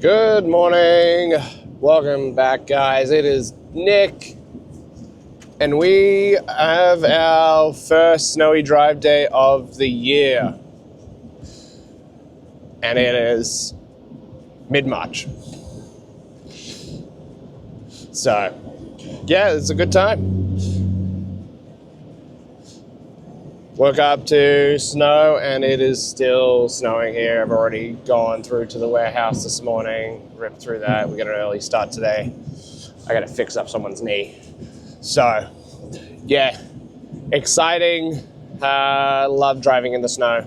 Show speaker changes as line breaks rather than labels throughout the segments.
Good morning. Welcome back, guys. It is Nick, and we have our first snowy drive day of the year. And it is mid-March. So, yeah, it's a good time. Woke up to snow, and it is still snowing here. I've already gone through to the warehouse this morning, ripped through that. We got an early start today. I got to fix up someone's knee. So, yeah, exciting. Love driving in the snow.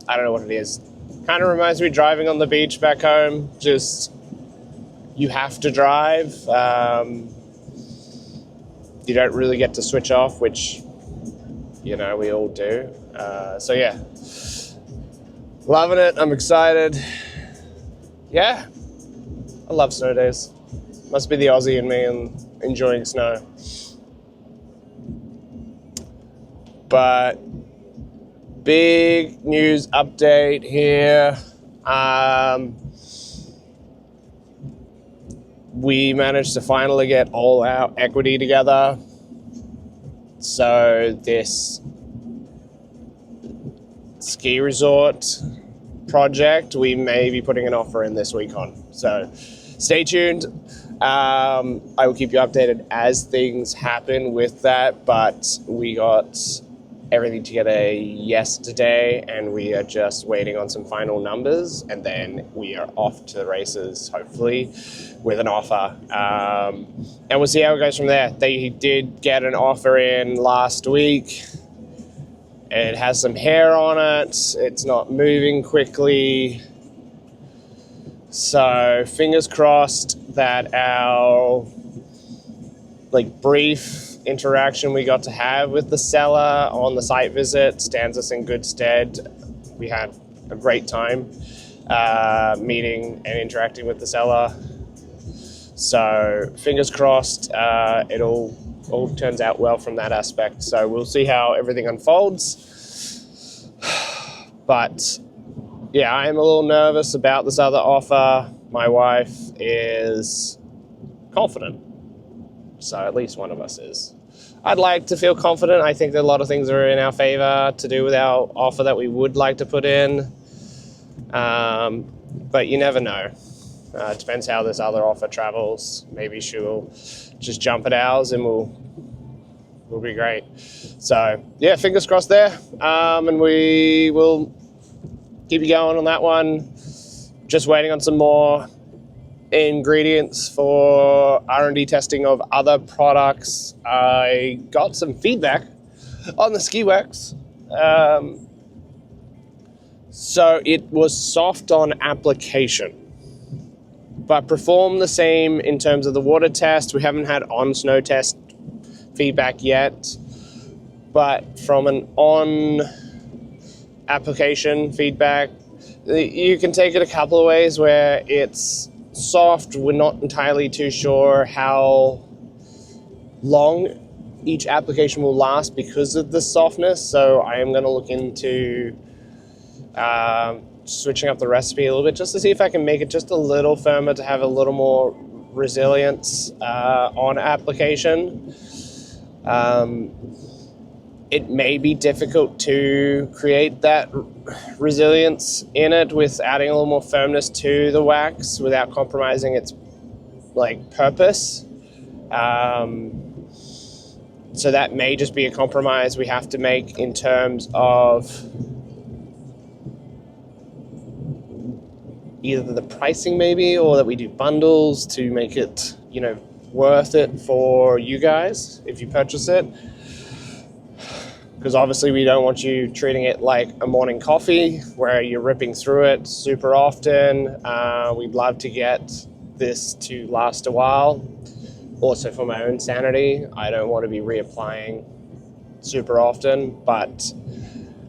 I don't know what it is. Kind of reminds me of driving on the beach back home. Just, you have to drive. You don't really get to switch off, which, you know, we all do. So yeah, loving it. I'm excited. Yeah, I love snow days. Must be the Aussie in me and enjoying snow. But big news update here. We managed to finally get all our equity together. So this ski resort project, we may be putting an offer in this week on. So stay tuned. I will keep you updated as things happen with that, but we got everything together yesterday and we are just waiting on some final numbers, and then we are off to the races, hopefully, with an offer. And we'll see how it goes from there. They did get an offer in last week. It has some hair on it. It's not moving quickly. So fingers crossed that our brief interaction we got to have with the seller on the site visit stands us in good stead. We had a great time meeting and interacting with the seller. So fingers crossed it all turns out well from that aspect. So we'll see how everything unfolds. But yeah, I am a little nervous about this other offer. My wife is confident. So at least one of us is. I'd like to feel confident. I think that a lot of things are in our favor to do with our offer that we would like to put in. But you never know. It depends how this other offer travels. Maybe she'll just jump at ours and we'll be great. So yeah, fingers crossed there. And we will keep you going on that one. Just waiting on some more ingredients for R&D testing of other products. I got some feedback on the ski wax. So it was soft on application, but performed the same in terms of the water test. We haven't had on snow test feedback yet, but from an on application feedback, you can take it a couple of ways. Where it's soft, we're not entirely too sure how long each application will last because of the softness. So I am going to look into switching up the recipe a little bit just to see if I can make it just a little firmer to have a little more resilience on application. It may be difficult to create that resilience in it with adding a little more firmness to the wax without compromising its purpose. So that may just be a compromise we have to make in terms of either the pricing maybe, or that we do bundles to make it, worth it for you guys if you purchase it. Because obviously we don't want you treating it like a morning coffee where you're ripping through it super often. We'd love to get this to last a while. Also for my own sanity, I don't want to be reapplying super often, but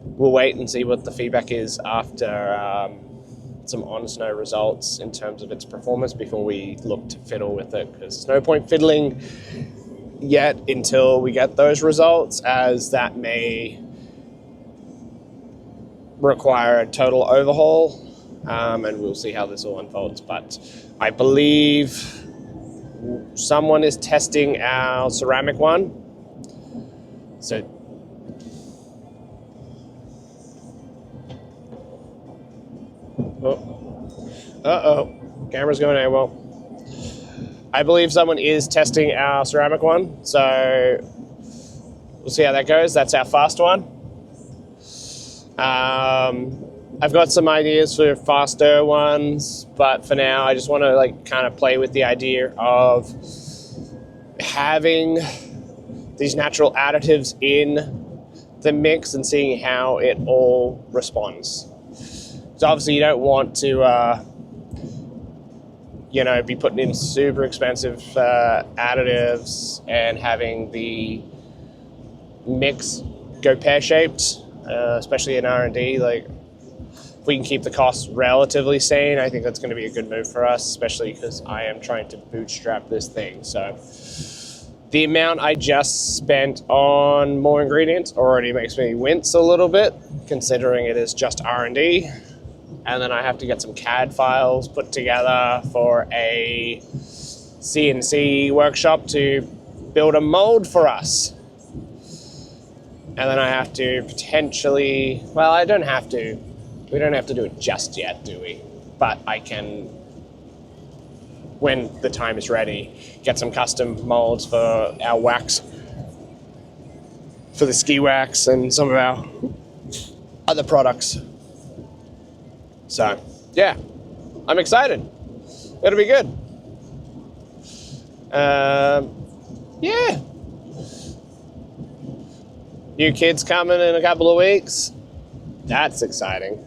we'll wait and see what the feedback is after some on-snow results in terms of its performance before we look to fiddle with it, because there's no point fiddling yet until we get those results, as that may require a total overhaul and we'll see how this all unfolds. But I believe someone is testing our ceramic one. So camera's going AWOL. I believe someone is testing our ceramic one, so we'll see how that goes. That's our fast one. I've got some ideas for faster ones, but for now I just want to like kind of play with the idea of having these natural additives in the mix and seeing how it all responds. So obviously you don't want to be putting in super expensive additives and having the mix go pear-shaped, especially in R&D. Like, if we can keep the costs relatively sane, I think that's going to be a good move for us, especially because I am trying to bootstrap this thing. So the amount I just spent on more ingredients already makes me wince a little bit, considering it is just R&D. And then I have to get some CAD files put together for a CNC workshop to build a mold for us. And then I have to potentially, well, I don't have to. We don't have to do it just yet, do we? But I can, when the time is ready, get some custom molds for our wax, for the ski wax and some of our other products. So, yeah, I'm excited. It'll be good. Yeah. New kids coming in a couple of weeks. That's exciting.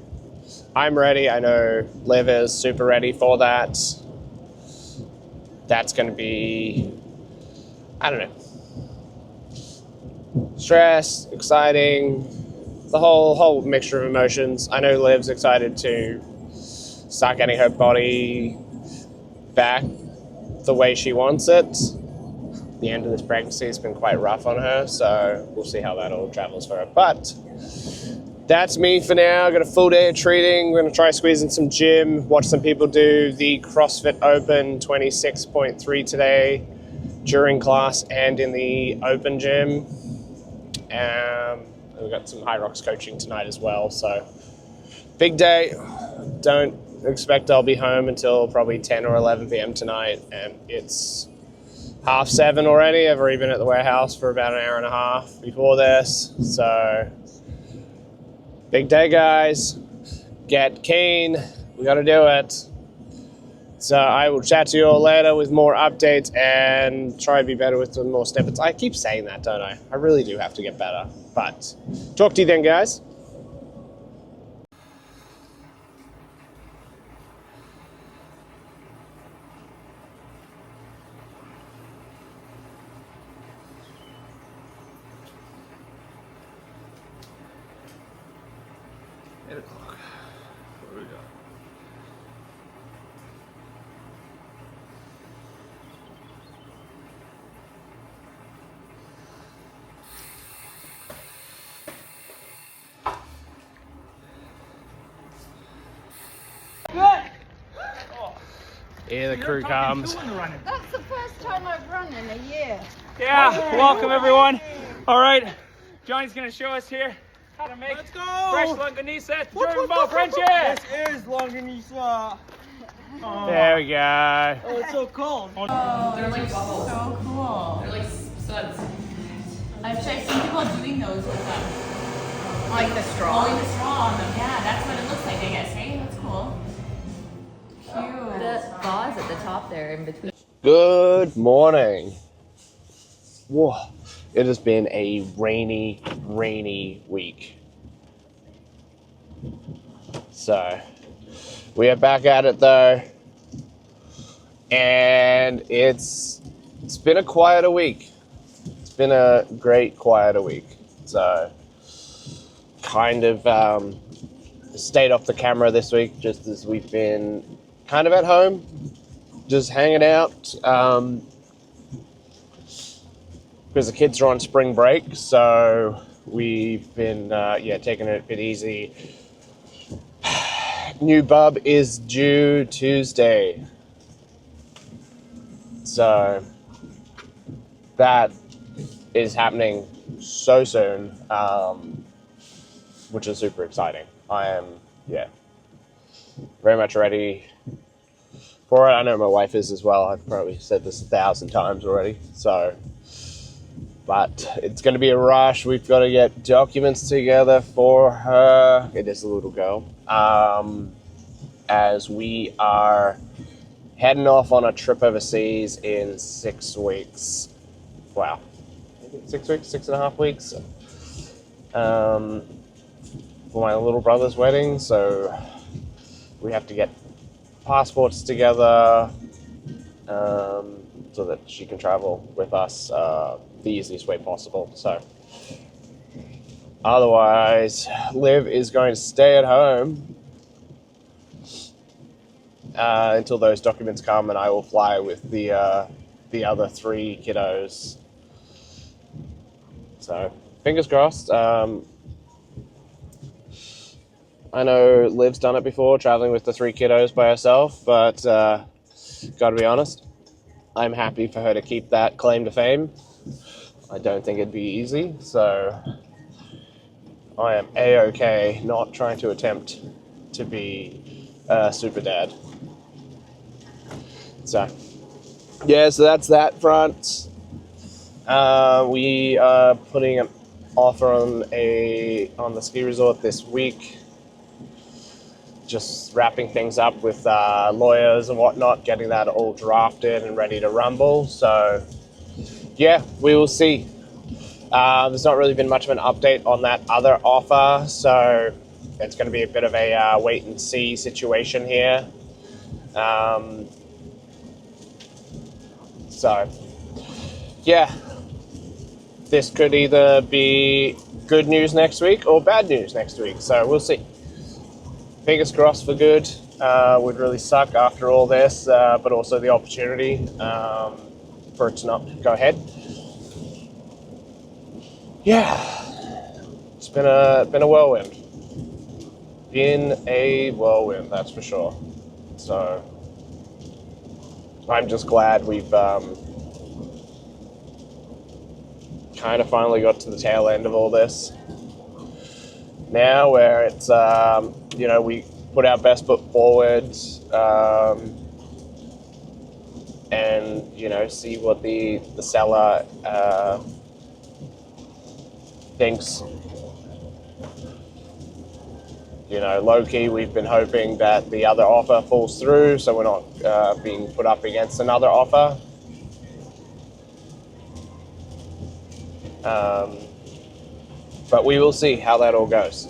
I'm ready. I know Liv is super ready for that. That's going to be, I don't know, stress, exciting, the whole mixture of emotions. I know Liv's excited to start getting her body back the way she wants it. The end of this pregnancy has been quite rough on her, so we'll see how that all travels for her. But that's me for now. Got a full day of treating. We're going to try squeezing some gym, watch some people do the CrossFit Open 26.3 today during class and in the open gym. We've got some High Rocks coaching tonight as well, so big day. Don't expect I'll be home until probably 10 or 11 p.m. tonight, and it's 7:30 already. I've already been at the warehouse for about an hour and a half before this, so big day, guys. Get keen. We got to do it. So I will chat to you all later with more updates and try to be better with some more snippets. I keep saying that, don't I? I really do have to get better. But talk to you then, guys. What do we got? Here the crew comes.
That's the first time I've run in a year.
Yeah, welcome everyone. All right, Johnny's gonna show us here how to make fresh longanisa during fall friendship.
This is longanisa. Oh.
There we go.
Oh, it's so cold.
Oh, they're like bubbles. So cool. They're like studs. I've seen people doing those with them.
Like the straw.
Blowing the straw on them. Yeah, that's what it looks like, I guess. Hey, that's cool. Cute.
The vase at the top there in between.
Good morning. Whoa. It has been a rainy week. So, we are back at it though. And it's been a quieter week. It's been a great quieter week. So, kind of stayed off the camera this week just as we've been kind of at home, just hanging out. Because the kids are on spring break, so we've been taking it a bit easy. new bub is due Tuesday. So that is happening so soon, which is super exciting. I am, very much ready for it. I know my wife is as well. I've probably said this 1,000 times already. So, but it's going to be a rush. We've got to get documents together for her. It is a little girl. As we are heading off on a trip overseas in 6 weeks. Wow. 6 weeks, 6.5 weeks. For my little brother's wedding, so we have to get passports together so that she can travel with us the easiest way possible. So otherwise, Liv is going to stay at home until those documents come, and I will fly with the other 3 kiddos. So fingers crossed. I know Liv's done it before, traveling with the 3 kiddos by herself, but gotta be honest, I'm happy for her to keep that claim to fame. I don't think it'd be easy, so I am A-okay not trying to attempt to be a super dad. So, yeah, so that's that front. We are putting an offer on the ski resort this week. Just wrapping things up with lawyers and whatnot, getting that all drafted and ready to rumble. So, yeah, we will see. There's not really been much of an update on that other offer, so it's going to be a bit of a wait and see situation here. So, yeah, this could either be good news next week or bad news next week, so we'll see. Fingers crossed for good. Would really suck after all this, but also the opportunity for it to not go ahead. Yeah, it's been a whirlwind. Been a whirlwind, that's for sure. So I'm just glad we've kind of finally got to the tail end of all this. Now where it's we put our best foot forward and see what the seller thinks. Low-key, we've been hoping that the other offer falls through, so we're not being put up against another offer. But we will see how that all goes.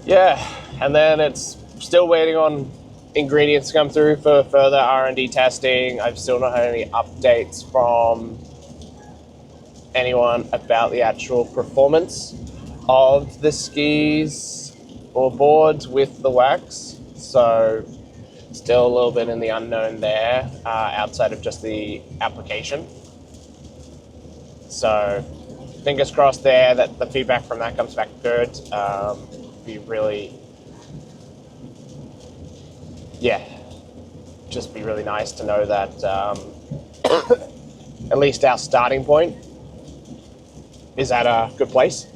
Yeah, and then it's still waiting on ingredients to come through for further R&D testing. I've still not had any updates from anyone about the actual performance of the skis or boards with the wax. So still a little bit in the unknown there, outside of just the application. So fingers crossed there that the feedback from that comes back good. Be really, just be really nice to know that at least our starting point is at a good place.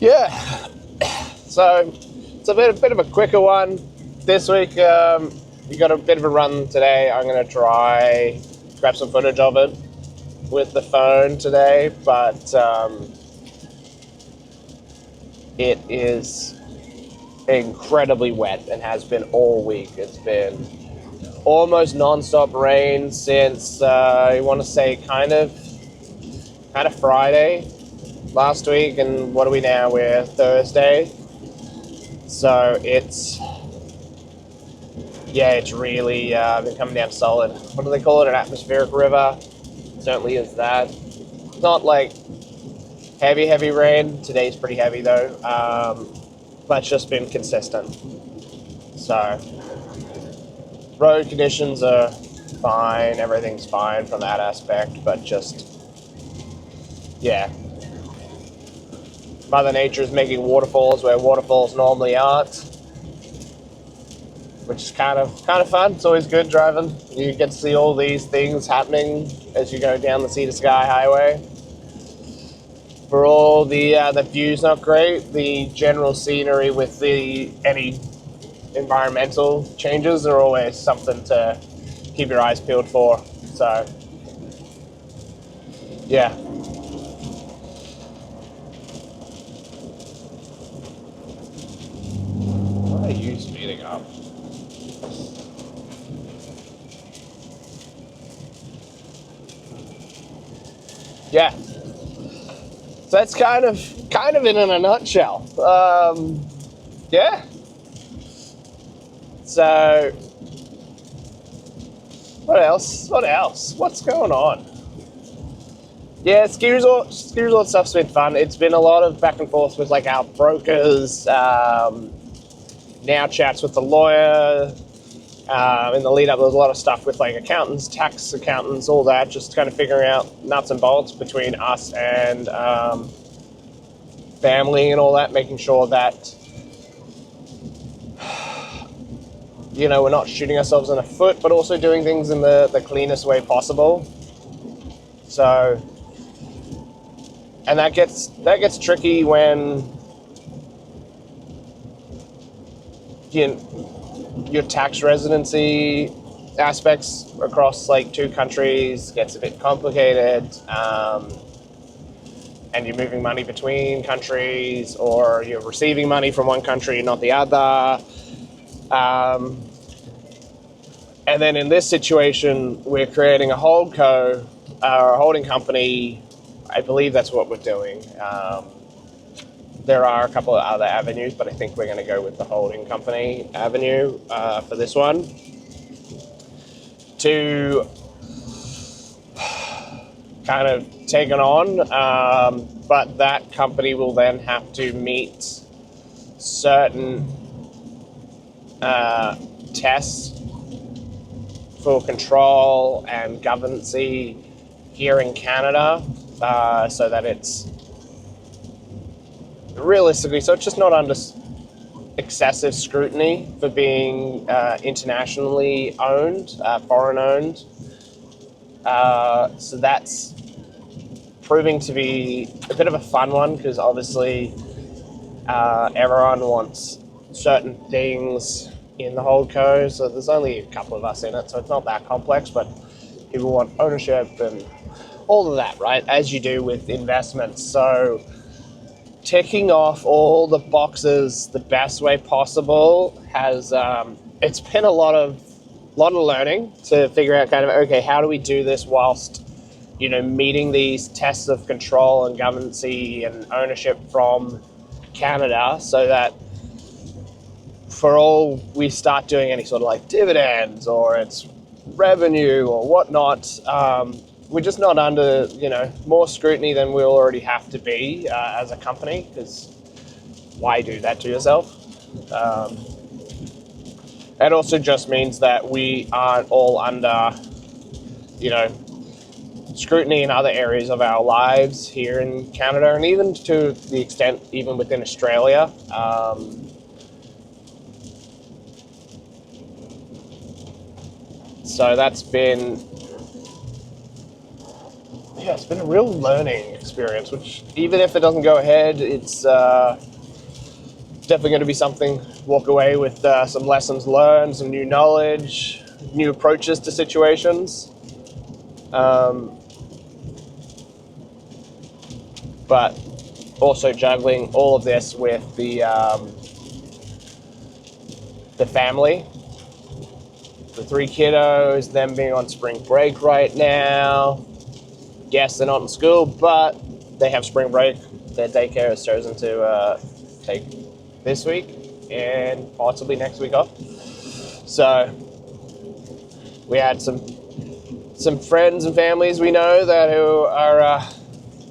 Yeah, so it's a bit of a quicker one this week. We got a bit of a run today. I'm going to try to grab some footage of it with the phone today, but it is incredibly wet and has been all week. It's been almost non-stop rain since I want to say kind of Friday last week, and what are we now? We're Thursday, so it's really been coming down solid. What do they call it? An atmospheric river. Certainly is that. It's not like heavy rain. Today's pretty heavy though, but it's just been consistent. So road conditions are fine. Everything's fine from that aspect, but just Mother Nature is making waterfalls where waterfalls normally aren't, which is kind of fun. It's always good driving. You get to see all these things happening as you go down the Sea to Sky Highway. For all the view's not great, the general scenery with any environmental changes are always something to keep your eyes peeled for. So, yeah. What are you speeding up? Yeah. So that's kind of it in a nutshell. Yeah. So, what else? What's going on? Yeah, ski resort stuff's been fun. It's been a lot of back and forth with like our brokers, now chats with the lawyer. In the lead up, there was a lot of stuff with like accountants, tax accountants, all that, just kind of figuring out nuts and bolts between us and family and all that, making sure that, you know, we're not shooting ourselves in the foot, but also doing things in the cleanest way possible. So, and that gets tricky when your tax residency aspects across like two countries gets a bit complicated, and you're moving money between countries, or you're receiving money from one country and not the other. And then in this situation, we're creating a holdco, or a holding company. I believe that's what we're doing. There are a couple of other avenues, but I think we're going to go with the holding company avenue for this one, to kind of take it on. But that company will then have to meet certain tests for control and governancy here in Canada, so that it's realistically, so it's just not under excessive scrutiny for being internationally owned, foreign owned. So that's proving to be a bit of a fun one, because obviously everyone wants certain things in the holdco. So there's only a couple of us in it, so it's not that complex, but people want ownership and all of that, right? As you do with investments. So ticking off all the boxes the best way possible has it's been a lot of learning to figure out kind of, okay, how do we do this whilst, you know, meeting these tests of control and governancy and ownership from Canada, so that for all we start doing any sort of like dividends or it's revenue or whatnot, we're just not under, you know, more scrutiny than we'll already have to be as a company, because why do that to yourself? It also just means that we aren't all under, you know, scrutiny in other areas of our lives here in Canada, and even to the extent even within Australia. So that's been, yeah, it's been a real learning experience, which even if it doesn't go ahead, it's definitely going to be something, walk away with some lessons learned, some new knowledge, new approaches to situations. But also juggling all of this with the family, the 3 kiddos, them being on spring break right now. Yes, they're not in school, but they have spring break. Their daycare has chosen to take this week and possibly next week off. So we had some friends and families we know who are,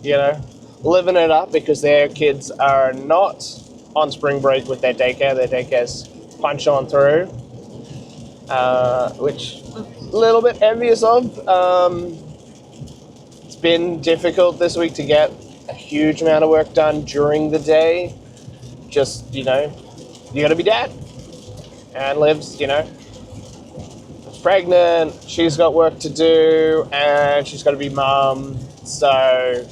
you know, living it up because their kids are not on spring break with their daycare. Their daycare's punch on through, which a little bit envious of. It's been difficult this week to get a huge amount of work done during the day. Just, you know, you gotta be dad. And Liv's, you know, pregnant, she's got work to do, and she's got to be mum. So,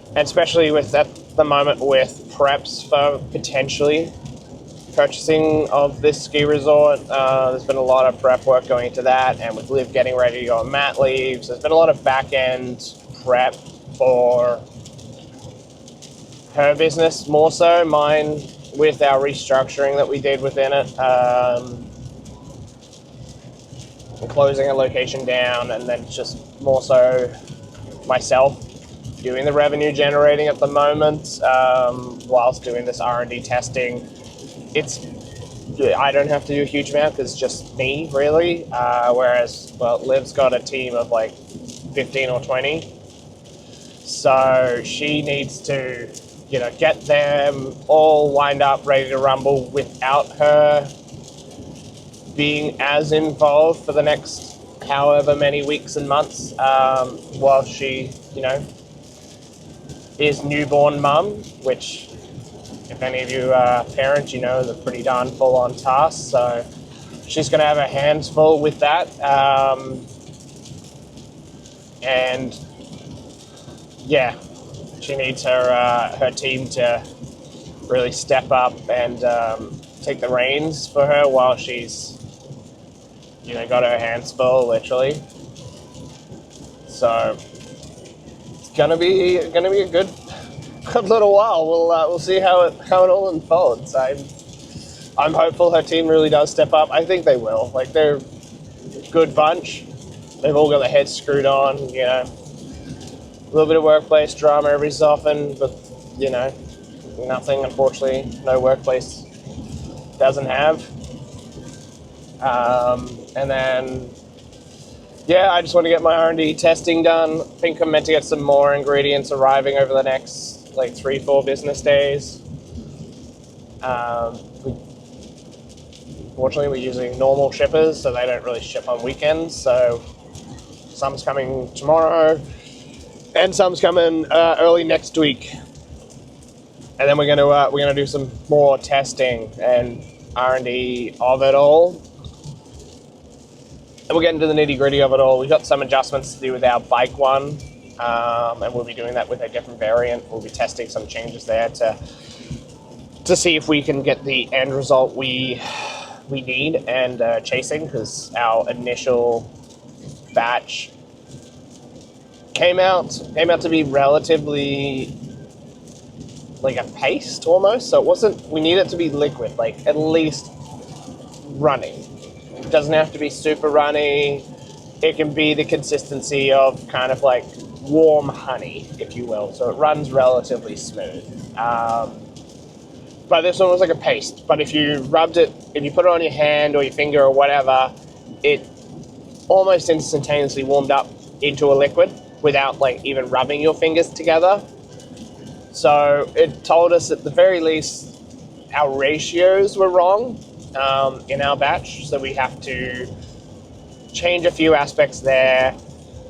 and especially with at the moment with preps for potentially purchasing of this ski resort, there's been a lot of prep work going into that, and with Liv getting ready to go on mat leave, so there's been a lot of back-end prep for her business, more so mine with our restructuring that we did within it, closing a location down, and then just more so myself doing the revenue generating at the moment, whilst doing this R&D testing. I don't have to do a huge amount because it's just me, really, whereas, well, Liv's got a team of like 15 or 20, so she needs to, you know, get them all lined up, ready to rumble without her being as involved for the next however many weeks and months, while she, you know, is newborn mum, which, if any of you are parents, you know, is a pretty darn full-on task. So she's going to have her hands full with that, and yeah, she needs her team to really step up and take the reins for her while she's, you know, got her hands full, literally. So it's gonna be a good little while. We'll see how it all unfolds. I'm hopeful her team really does step up. I think they will. Like, they're a good bunch. They've all got their heads screwed on, you know. A little bit of workplace drama every so often, but, you know, nothing, unfortunately, no workplace doesn't have. And then, yeah, I just want to get my R&D testing done. I think I'm meant to get some more ingredients arriving over the next, like, 3-4 business days. Fortunately, we're using normal shippers, so they don't really ship on weekends. So some's coming tomorrow, and some's coming early next week. And then we're gonna do some more testing and R&D of it all. And we'll get into the nitty-gritty of it all. We've got some adjustments to do with our bike one, and we'll be doing that with a different variant. We'll be testing some changes there to see if we can get the end result we need and chasing, because our initial batch came out to be relatively like a paste almost. So it wasn't, we need it to be liquid, like at least running. It doesn't have to be super runny. It can be the consistency of kind of like warm honey, if you will. So it runs relatively smooth. But this one was like a paste. But if you rubbed it, if you put it on your hand or your finger or whatever, it almost instantaneously warmed up into a liquid without like even rubbing your fingers together. So it told us at the very least our ratios were wrong in our batch. So we have to change a few aspects there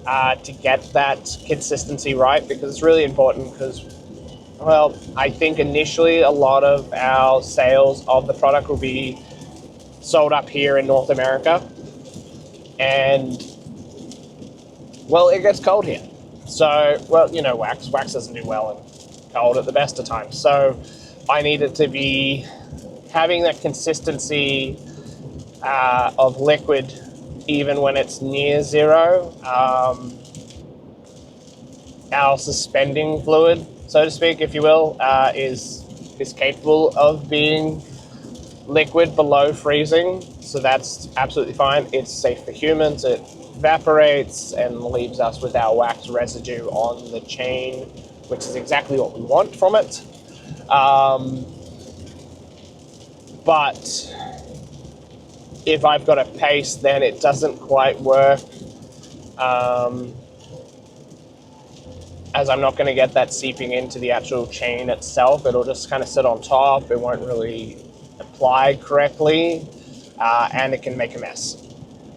to get that consistency right, because it's really important. Because, well, I think initially a lot of our sales of the product will be sold up here in North America, and, well, it gets cold here. So, well, you know, wax doesn't do well in cold at the best of times. So I need it to be having that consistency of liquid even when it's near zero. Our suspending fluid, so to speak, if you will, is capable of being liquid below freezing, so that's absolutely fine. It's safe for humans. It evaporates and leaves us with our wax residue on the chain, which is exactly what we want from it. But if I've got a paste, then it doesn't quite work, as I'm not going to get that seeping into the actual chain itself. It'll just kind of sit on top. It won't really apply correctly, and it can make a mess.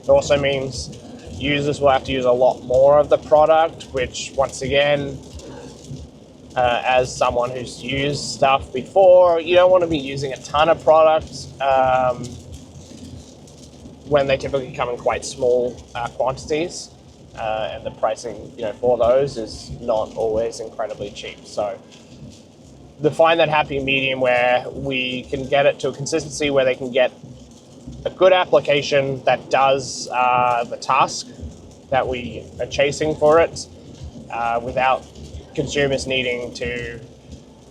It also means users will have to use a lot more of the product, which, once again, as someone who's used stuff before, you don't want to be using a ton of products when they typically come in quite small quantities, and the pricing, for those is not always incredibly cheap. So to find that happy medium where we can get it to a consistency where they can get a good application that does the task that we are chasing for it, without consumers needing to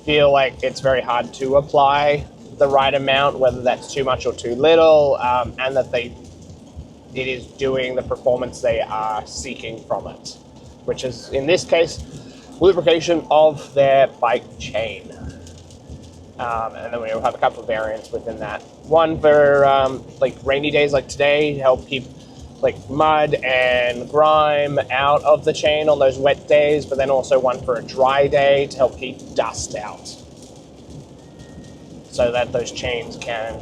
feel like it's very hard to apply the right amount, whether that's too much or too little, and that it is doing the performance they are seeking from it, which is, in this case, lubrication of their bike chain. And then we'll have a couple of variants within that. One for like rainy days like today, to help keep like mud and grime out of the chain on those wet days, but then also one for a dry day to help keep dust out, so that those chains can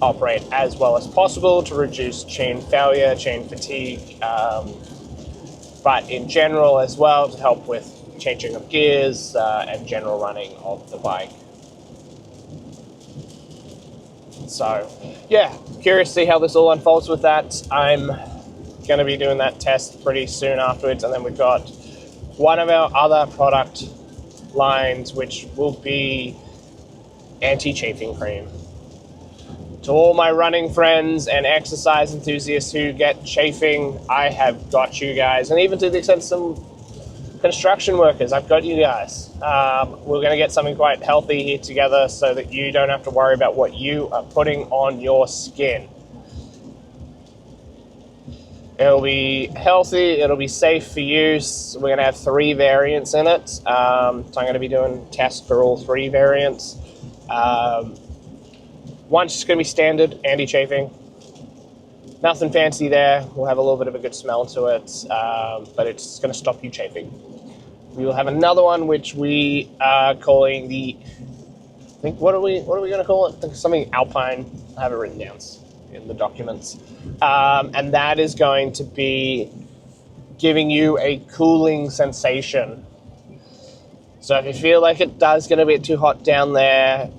operate as well as possible to reduce chain failure, chain fatigue, but in general as well to help with changing of gears and general running of the bike. So yeah, curious to see how this all unfolds with that. I'm going to be doing that test pretty soon afterwards, and then we've got one of our other product lines, which will be anti-chafing cream. To all my running friends and exercise enthusiasts who get chafing, I have got you guys. And even to the extent some construction workers, I've got you guys. We're going to get something quite healthy here together so that you don't have to worry about what you are putting on your skin. It'll be healthy, it'll be safe for use. We're going to have 3 variants in it. So I'm going to be doing tests for all 3 variants. One's just going to be standard anti-chafing. Nothing fancy there. We'll have a little bit of a good smell to it, but it's going to stop you chafing. We will have another one which we are calling the, I think, what are we going to call it? I think something Alpine. I have it written down in the documents. And that is going to be giving you a cooling sensation. So if you feel like it does get a bit too hot down there,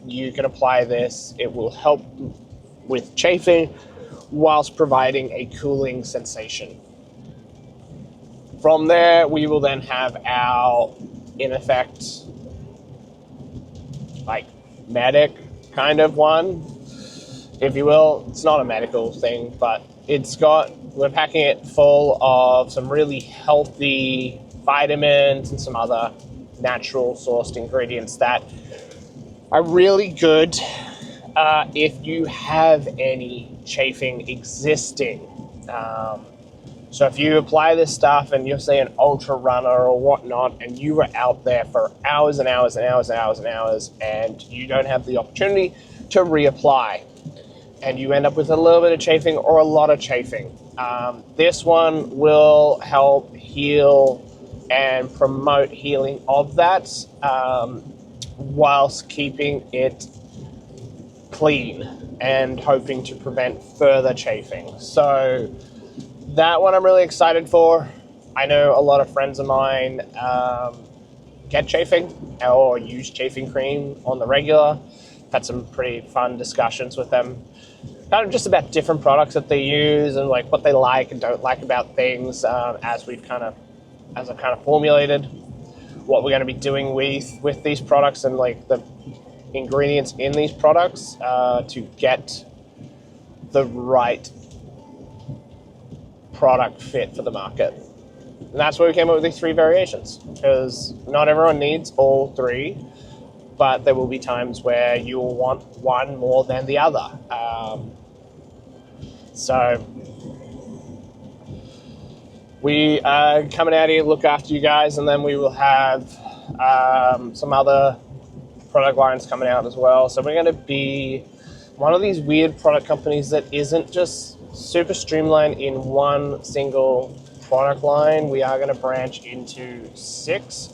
you can apply this. It will help with chafing whilst providing a cooling sensation. From there, we will then have our, in effect, like medic kind of one, if you will. It's not a medical thing, but we're packing it full of some really healthy vitamins and some other natural sourced ingredients that are really good if you have any chafing existing. So if you apply this stuff and you're, say, an ultra runner or whatnot, and you were out there for hours and hours and hours and hours and hours, and you don't have the opportunity to reapply, and you end up with a little bit of chafing or a lot of chafing, this one will help heal and promote healing of that, whilst keeping it clean and hoping to prevent further chafing. So that one I'm really excited for. I know a lot of friends of mine get chafing or use chafing cream on the regular. Had some pretty fun discussions with them, kind of just about different products that they use and like what they like and don't like about things, as I've kind of formulated what we're going to be doing with these products and like the ingredients in these products to get the right product fit for the market. And that's why we came up with these 3 variations, because not everyone needs all 3, but there will be times where you will want one more than the other. So we are coming out here to look after you guys, and then we will have some other product lines coming out as well. So we're going to be one of these weird product companies that isn't just super streamlined in one single product line. We are going to branch into 6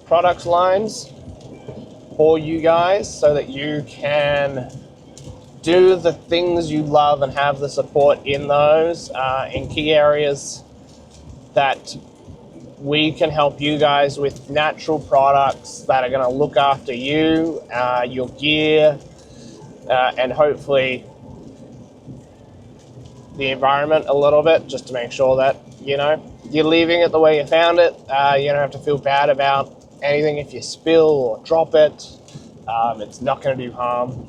product lines for you guys so that you can do the things you love and have the support in those in key areas that we can help you guys with natural products that are going to look after you, your gear, and hopefully the environment a little bit, just to make sure that, you know, you're leaving it the way you found it. You don't have to feel bad about anything if you spill or drop it. It's not going to do harm.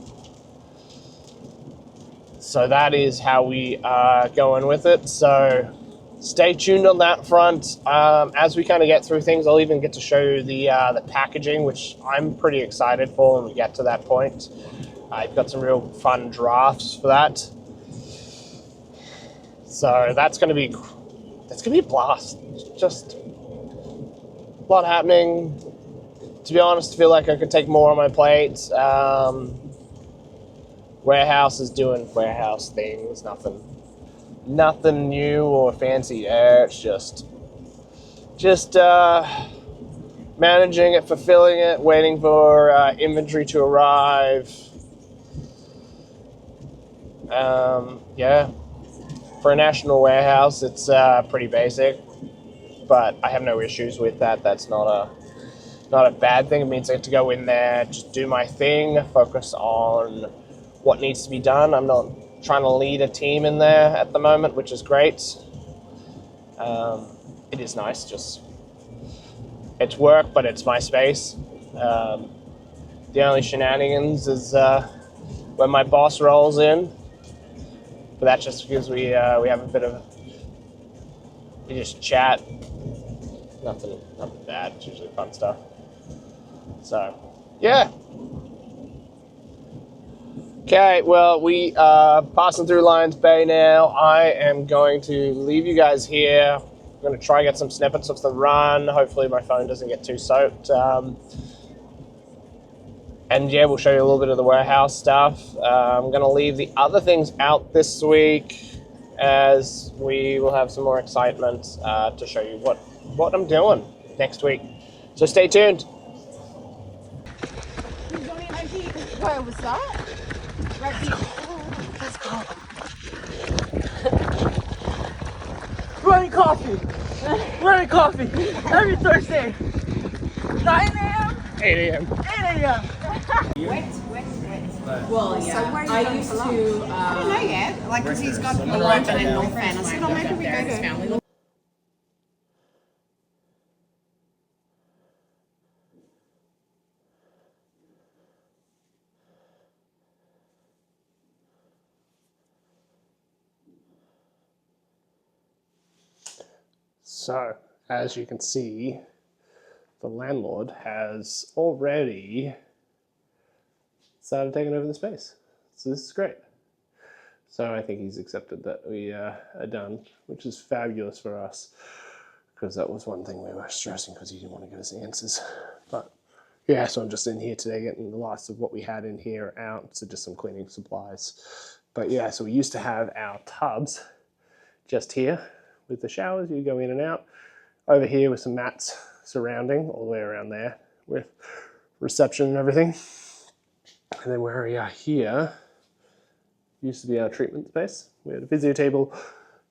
So that is how we are going with it. So stay tuned on that front. As we kind of get through things, I'll even get to show you the packaging, which I'm pretty excited for when we get to that point. I've got some real fun drafts for that. So that's going to be a blast. Just a lot happening. To be honest, I feel like I could take more on my plate. Warehouse is doing warehouse things. Nothing new or fancy there. It's just managing it, fulfilling it, waiting for inventory to arrive. Yeah. For a national warehouse, it's pretty basic, but I have no issues with that. That's not a bad thing. It means I get to go in there, just do my thing, focus on what needs to be done. I'm not trying to lead a team in there at the moment, which is great. It is nice. Just it's work, but it's my space. The only shenanigans is when my boss rolls in. But that's just because we have a bit of we just chat. Nothing bad. It's usually fun stuff. So, yeah. Okay, well, we are passing through Lions Bay now. I am going to leave you guys here. I'm going to try and get some snippets of the run. Hopefully my phone doesn't get too soaked. And yeah, we'll show you a little bit of the warehouse stuff. I'm going to leave the other things out this week, as we will have some more excitement to show you what I'm doing next week. So stay tuned.
Where was that?
Running coffee. Running coffee. Every Thursday. 9 a.m.
8 a.m.
8 a.m.
Well, yeah. I used to.
I don't know yet. Like, because he's got a lot in North Van. I said, oh, maybe we go to.
So, as you can see, the landlord has already started taking over the space. So this is great. So I think he's accepted that we are done, which is fabulous for us, because that was one thing we were stressing because he didn't want to give us answers. But yeah, so I'm just in here today getting the last of what we had in here out, so just some cleaning supplies. But yeah, so we used to have our tubs just here with the showers. You go in and out. Over here with some mats surrounding all the way around there with reception and everything. And then where we are here used to be our treatment space. We had a physio table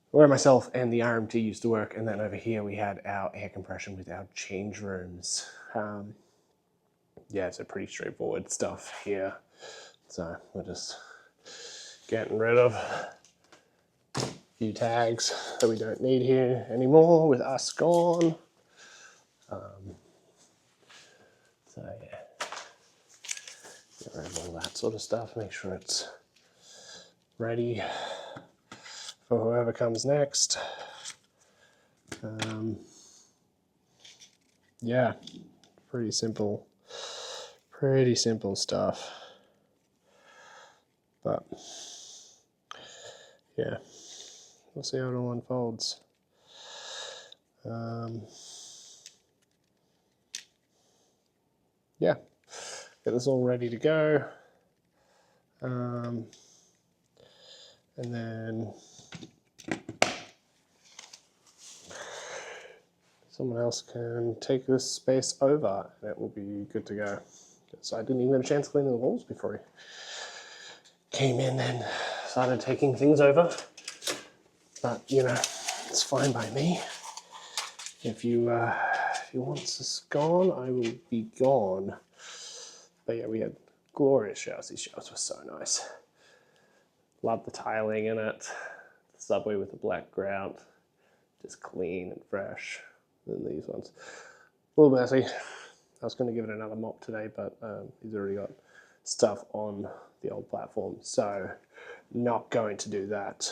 where myself and the RMT used to work, and then over here we had our air compression with our change rooms. Yeah, so pretty straightforward stuff here. So we're just getting rid of a few tags that we don't need here anymore with us gone. So yeah, get rid of all that sort of stuff, make sure it's ready for whoever comes next. Yeah, pretty simple stuff. But yeah, we'll see how it all unfolds. Yeah, get this all ready to go. And then someone else can take this space over and it will be good to go. So I didn't even get a chance to clean the walls before he came in and started taking things over. But, you know, it's fine by me. if you want us gone, I will be gone. But yeah, we had glorious showers. These showers were so nice. Love the tiling in it. The subway with the black grout, just clean and fresh. And then these ones, a little messy. I was going to give it another mop today, but he's already got stuff on the old platform, so not going to do that.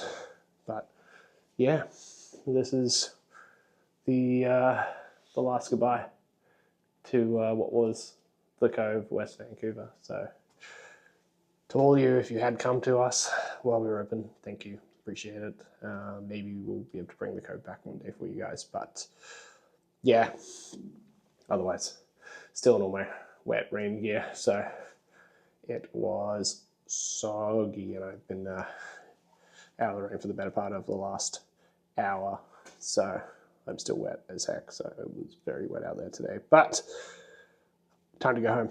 But yeah, this is the last goodbye to what was the Cove, West Vancouver. So to all you, if you had come to us while we were open, thank you, appreciate it. Maybe we'll be able to bring the Cove back one day for you guys, but yeah, otherwise still in all my wet rain gear. So it was soggy, and I've been out of the rain for the better part of the last hour, so I'm still wet as heck. So it was very wet out there today, but time to go home.